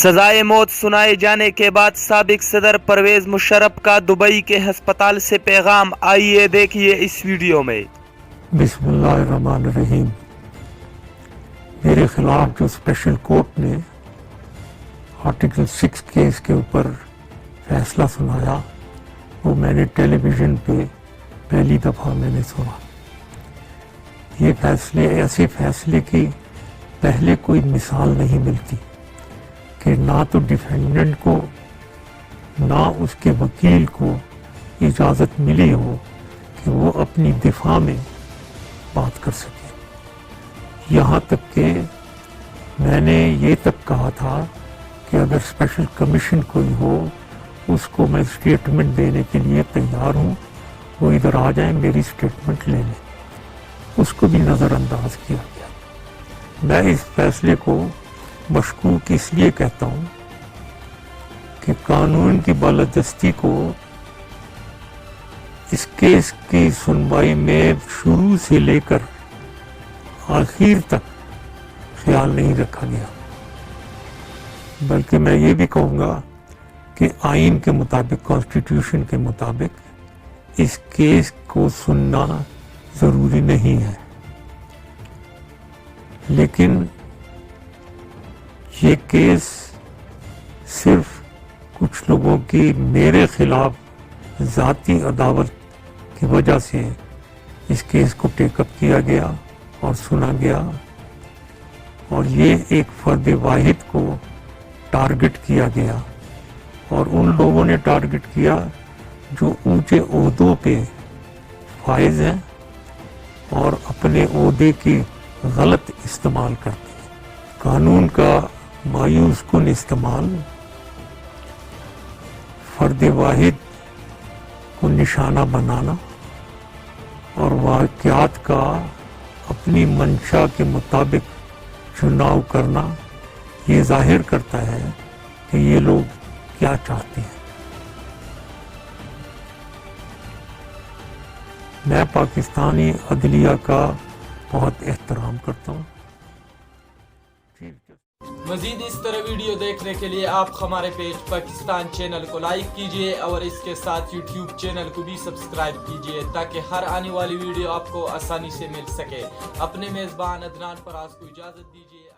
سزائے موت سنائے جانے کے بعد سابق صدر پرویز مشرف کا دبئی کے ہسپتال سے پیغام، آئیے دیکھیے اس ویڈیو میں۔ بسم اللہ الرحمن الرحیم۔ میرے خلاف جو اسپیشل کورٹ نے آرٹیکل 6 کیس کے اوپر فیصلہ سنایا، وہ میں نے ٹیلی ویژن پہ پہلی دفعہ میں نے سنا۔ یہ فیصلے، ایسے فیصلے کی پہلے کوئی مثال نہیں ملتی کہ نہ تو ڈیفینڈنٹ کو نہ اس کے وکیل کو اجازت ملی ہو کہ وہ اپنی دفاع میں بات کر سکے۔ یہاں تک کہ میں نے یہ تک کہا تھا کہ اگر اسپیشل کمیشن کوئی ہو اس کو میں اسٹیٹمنٹ دینے کے لیے تیار ہوں، وہ ادھر آ جائیں، میری اسٹیٹمنٹ لے لیں۔ اس کو بھی نظر انداز کیا گیا۔ میں اس فیصلے کو مشکوک اس لیے کہتا ہوں کہ قانون کی بالادستی کو اس کیس کی سنوائی میں شروع سے لے کر آخر تک خیال نہیں رکھا گیا، بلکہ میں یہ بھی کہوں گا کہ آئین کے مطابق، کانسٹیٹیوشن کے مطابق اس کیس کو سننا ضروری نہیں ہے، لیکن یہ کیس صرف کچھ لوگوں کی میرے خلاف ذاتی عداوت کی وجہ سے اس کیس کو ٹیک اپ کیا گیا اور سنا گیا، اور یہ ایک فرد واحد کو ٹارگٹ کیا گیا، اور ان لوگوں نے ٹارگٹ کیا جو اونچے عہدوں پہ فائز ہیں اور اپنے عہدے کی غلط استعمال کرتے ہیں۔ قانون کا مایوس کن استعمال فرد واحد کو نشانہ بنانا اور واقعات کا اپنی منشا کے مطابق چناؤ کرنا، یہ ظاہر کرتا ہے کہ یہ لوگ کیا چاہتے ہیں۔ میں پاکستانی عدلیہ کا بہت احترام کرتا ہوں۔ مزید اس طرح ویڈیو دیکھنے کے لیے آپ ہمارے پیج پاکستان چینل کو لائک کیجئے اور اس کے ساتھ یوٹیوب چینل کو بھی سبسکرائب کیجئے تاکہ ہر آنے والی ویڈیو آپ کو آسانی سے مل سکے۔ اپنے میزبان عدنان فراز کو اجازت دیجئے۔